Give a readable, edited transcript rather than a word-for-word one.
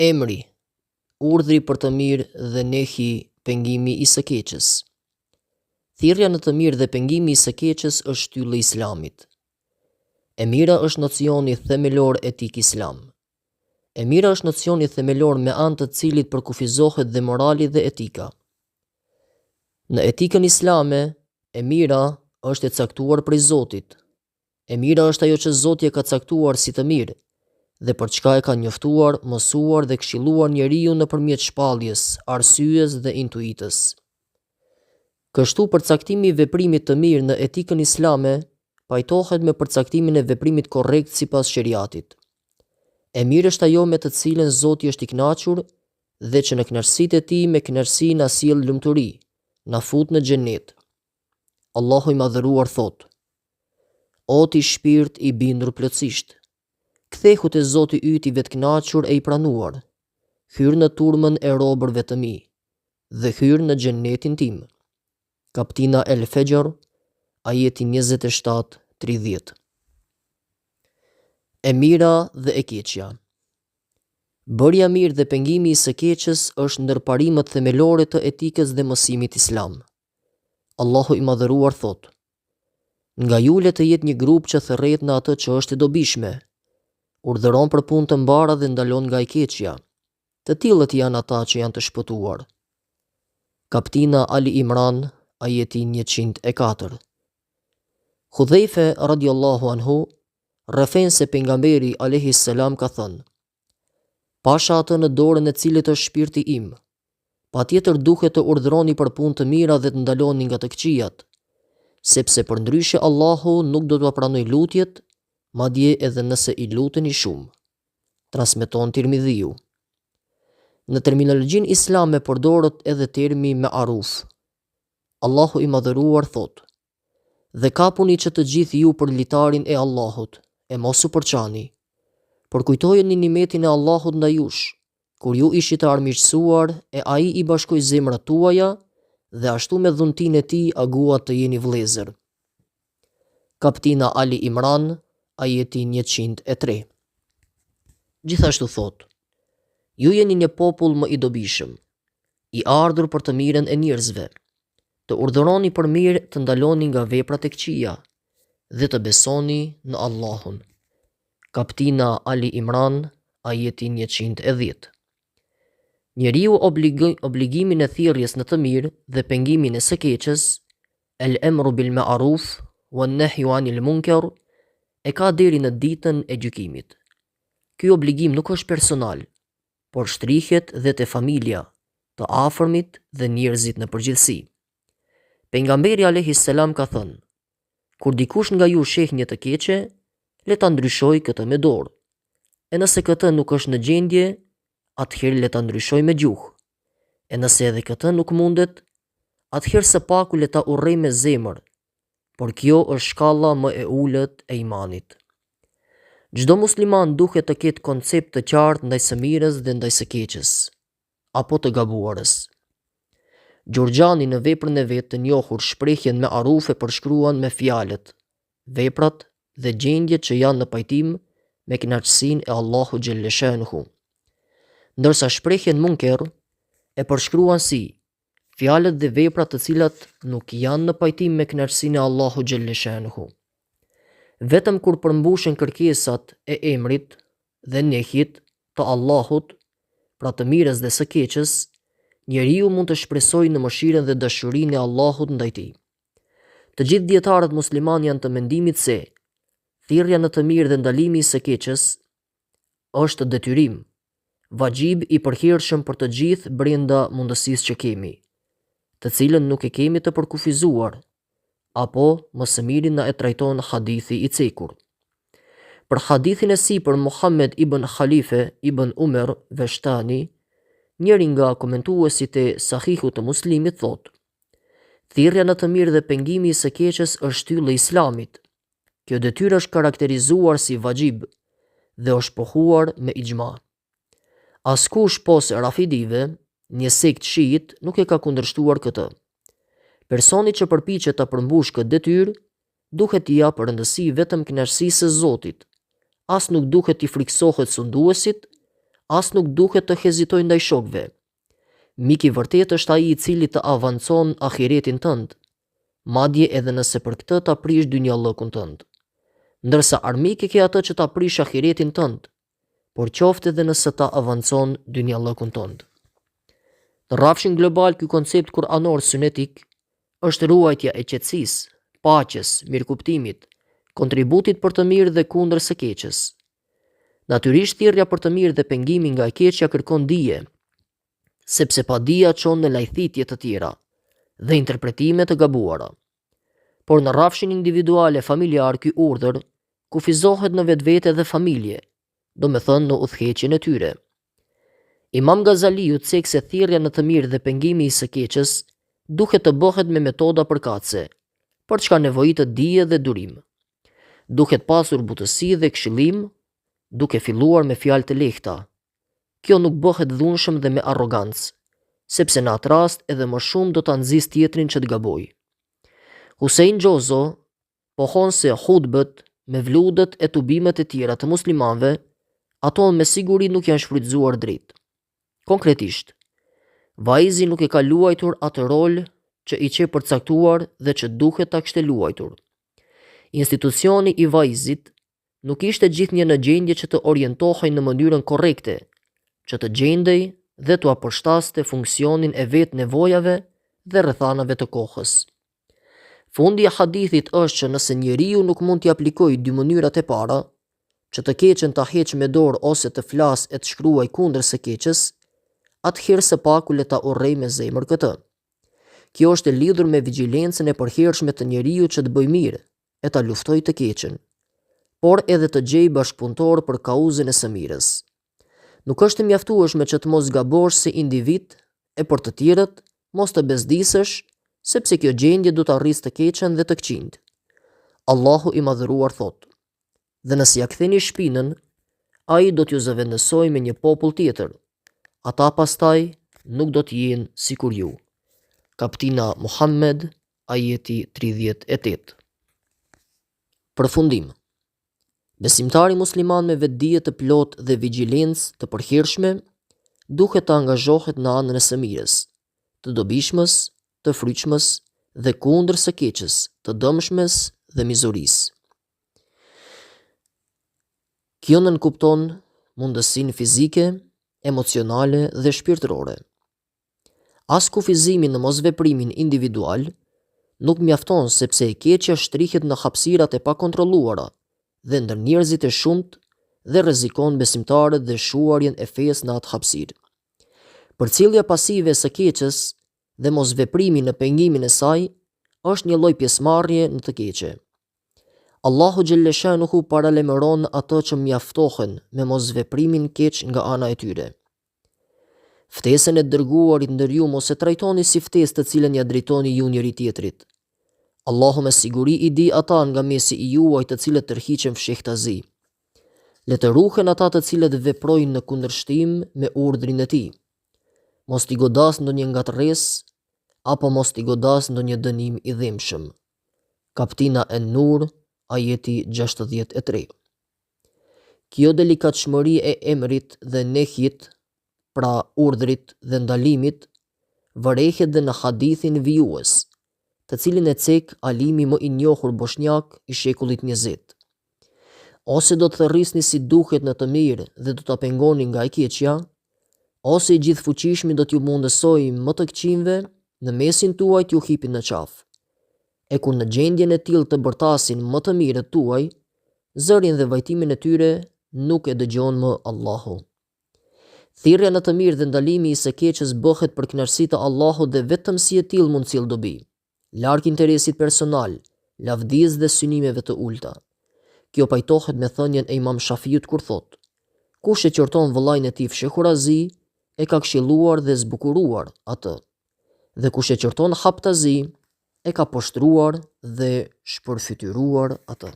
Emri, urdhri për të mirë dhe nehi, pengimi i së keqes. Thirrja në të mirë dhe pengimi i së keqes është shtyllë e Islamit. E mira është nocioni themelor etik islam. E mira është nocioni themelor me anë të cilit përkufizohet dhe morali dhe etika. Në etikën islame, e mira është e caktuar prej Zotit. E mira është ajo që Zoti e ka caktuar si të mirë, dhe për çka e ka njoftuar, mësuar dhe këshilluar njeriu nëpërmjet shpalljes, arsyes dhe intuitës. Kështu përcaktimi i veprimit të mirë në etikën islame pajtohet me përcaktimin e veprimit korrekt sipas sheriatit. E mirë është ajo me të cilën Zoti është i kënaqur dhe që në kënaqësitë e tij me kënaqësi na sjell lumturi, na fut në xhenet. Allahu i madhëruar thot: O ti shpirt i bindur plotësisht, kthehu te Zoti yt i vetkënaqur e i pranuar, hyr në turmën e robërve të mi dhe hyr në xhenetin tim. Kaptina El Fajr, ajeti 27-30. E mira dhe e keqja. Bërja mirë dhe pengimi i së keqes është ndër parimet themelore të etikës dhe mësimit islam. Allahu i madhëruar thot: Nga ju le të jetë një grup që thërret në atë që është e dobishme, urdhëron për punë të mbara dhe ndalon nga e keqja. Të tillët janë ata që janë të shpëtuar. Kaptina Ali Imran, ajeti 104. Hudhaife radiallahu anhu rrëfen se pejgamberi alayhi salam ka thënë: Pasha atë në dorën e cilit është shpirti im, patjetër duhet të urdhroni për punë të mira dhe të ndaloni nga të këqijat, sepse përndryshe Allahu nuk do t'ua pranoj lutjet, madje edhe nëse i luteni shumë. Transmeton Tirmidhiu. Në terminologjinë islame përdoret edhe termi ma'ruf. Allahu i madhëruar thot: Dhe kapuni që të gjithë ju për litarin e Allahut, e mos u përçani. Përkujtojeni nimetin e Allahut ndaj jush, kur ju ishit të armiqësuar e ai i bashkoi zemrat tuaja dhe ashtu me dhuntin e tij aguat të jeni vëllezër. Kaptina Ali Imran, ajeti 103. Gjithashtu thot: Ju jeni një popull më i dobishëm, i ardhur për të mirën e njerëzve. Të urdhëroni për mirë, të ndaloni nga veprat e këqija dhe të besoni në Allahun. Kaptina Ali Imran, ajeti 110. Njeriu obligimin e thirrjes në të mirë dhe pengimin e së keqes, el emru bil ma'ruf wan nahyu anil munkar, e ka deri në ditën e gjykimit. Ky obligim nuk është personal, por shtrihet dhe te familja, të afërmit dhe njerëzit në përgjithësi. Pejgamberi alayhi salam ka thënë: Kur dikush nga ju sheh një të keqe, le ta ndryshoj këtë me dorë. E nëse këtë nuk është në gjendje, atëherë le ta ndryshoj me gjuhë. E nëse edhe këtë nuk mundet, atëherë së paku le ta urrej me zemër, por kjo është shkalla më e ulët e imanit. Çdo musliman duhet të ketë koncept të qartë ndaj së mirës dhe ndaj së keqes, apo të gabuarës. Gjurgjani në veprën e vet të njohur shprehjen me aruf e përshkruan me fjalët, veprat dhe gjendjet që janë në pajtim me kënaqësinë e Allahu xhelleshanuhu. Ndërsa shprehjen munker e përshkruan si fjalët dhe veprat të cilat nuk janë në pajtim me kënaqësinë e Allahu xhelleshanuhu. Vetëm kur përmbushen kërkesat e emrit dhe nehjit të Allahut, pra të mirës dhe së keqes, njeriu mund të shpresojë në mëshirën dhe dashurinë e Allahut ndaj tij. Të gjithë dietarët musliman janë të mendimit se thirrja në të mirë dhe ndalimi i së keqes është detyrim, vajxhib i përhershëm për të gjithë brenda mundësisë që kemi, të cilën nuk e kemi të përkufizuar, apo më së miri na e trajton hadithi i cekur. Për hadithin e sipër Muhammed ibn Khalife ibn Umar Veshtani, njëri nga komentuesit e Sahihut të Muslimit thot: Thirrja në të mirë dhe pengimi i së keqes është shtyllë e Islamit. Kjo detyrë është karakterizuar si vajxhib dhe është pohuar me ixhma. Askush posa rafidive, një sekt shiit, nuk e ka kundërshtuar këtë. Personi që përpiqet ta përmbush këtë detyrë, duhet t'i japë rëndësi vetëm kënaqësisë së Zotit. As nuk duhet t'i friksohet sunduesit, as nuk duhet të hezitojë ndaj shokëve. Mik i vërtet është ai i cili të avancon ahiretin tënd, madje edhe nëse për këtë ta prish dynjallëkun tënd. Ndërsa armik e ke atë që ta prish ahiretin tënd, por qoftë edhe nëse ta avancon dynjallëkun tënd. Në rrafshin global, ky koncept kuranor sunetik është ruajtja e qetësisë, paqes, mirëkuptimit, kontributit për të mirë dhe kundër së keqes. Natyrisht thirrja për të mirë dhe pengimi nga e keqja kërkon dije, sepse pa dija çon në lajthitje të tjera dhe interpretime të gabuara. Por në rrafshin individual e familjar, ky urdhër kufizohet në vetvete dhe familje, domethënë në udhëheqjen e tyre. Imam Gazaliu cek se thirrja në të mirë dhe pengimi i së keqes duhet të bëhet me metoda përkatëse, për çka nevojitet dije dhe durim. Duhet pasur butësi dhe këshillim, duke filluar me fjalë të lehta. Kjo nuk bëhet dhunshëm dhe me arrogancë, sepse në atë rast edhe më shumë do ta nxjisë tjetrin që të gabojë. Hussein Gjozo pohon se hutbët me vludet e tubimet e tjera të muslimanëve, ato me siguri nuk janë shfrytzuar drejt. Konkretisht, vajzi nuk e ka luajtur atë rol që i që përcaktuar dhe që duhet ta kishte luajtur. Institucioni i vajzit nuk ishte gjithnjë në gjendje që të orientohej në mënyrën korrekte, që të gjendej dhe të apërshtaste funksionin e vetë nevojave dhe rrethanave të kohës. Fundi i hadithit është që nëse njeriu nuk mund t'i aplikojë dy mënyrat e para, që të keqen ta heq me dorë ose të flas e të shkruaj kundër së keqes, atëherë së paku le ta urrej me zemër këtë. Kjo është e lidhur me vigjilencën e përhershme të njeriu që të bëjë mirë e ta luftojë të keqen, por edhe të gjej bashkëpunëtor për kauzën e së mirës. Nuk është mjaftueshme që të mos gabosh si individ e për të tjerët mos të bezdisësh, sepse kjo gjendje do të arrisë të keqen dhe të këqind. Allahu i madhëruar thotë: dhe nëse ja ktheni shpinën, ai do t'ju zëvendësojë me një popull tjetër. Ata pastaj nuk do t'jenë sikur ju. Kaptina Muhammed, ajeti 38. Përfundim. Besimtari musliman me vetdije të plotë dhe vigjilencë të përhershme duhet të angazhohet në anën e së mirës, të dobishmës, të fryqshmës dhe kundër së keqes, të dëmshmes dhe mizurisë. Kjo nënkupton mundësinë fizike, emocionale dhe shpirtërore. As kufizimi në mosveprimin individual nuk mjafton, sepse e keqja shtrihet në hapësirat e pakontrolluara dhe ndër njerëzit e shumt dhe rrezikon besimtarët dhe shuarjen e fesë në atë hapësirë. Përcjellja pasive e së keqes dhe mosveprimi në pengimin e saj është një lloj pjesëmarrje në të keqe. Allahu xhelleshanuhu paralajmëron ato që mjaftohen me mosveprimin keq nga ana e tyre. Ftesën e dërguarit ndër ju mos e trajtoni si ftesë të cilën ja drejtoni ju njëri tjetrit. Allahu me siguri i di ata nga mesi i juaj të cilët tërhiqen fshehtazi. Le të ruhen ata të cilët veprojnë në kundërshtim me urdhrin e tij. Mos t'i godas ndonjë ngatërresë apo mos t'i godas ndonjë dënim i dhimbshëm. Kaptina an-Nur, ajeti 63. Kjo delikatshmëri e emrit dhe nehjit, pra urdhrit dhe ndalimit, vërehet dhe në hadithin vijues, të cilin e cek alimi më i njohur bosnjak i shekullit 20. Ose do të thërrisni si duhet në të mirë dhe do të pengoni nga e keqja, ose i gjithfuqishmi do t'ju mundësoj më të këqinve në mesin tuaj t'ju hipin në qafë. E kur në gjendjen e tillë të bërtasin më të mirët tuaj, zërin dhe vajtimin e tyre nuk e dëgjon më Allahu. Thirrja në të mirë dhe ndalimi i së keqes bëhet për kënaqësi të Allahut dhe vetëm si e tillë mund sill dobi, larg interesit personal, lavdis dhe synimeve të ulta. Kjo pajtohet me thënien e Imam Shafiut kur thotë: kush e qorton vëllain e tij fshehurazi, e ka këshilluar dhe zbukuruar atë, dhe kush e qorton haptazi, e ka poshtruar dhe shpërfytyruar atë.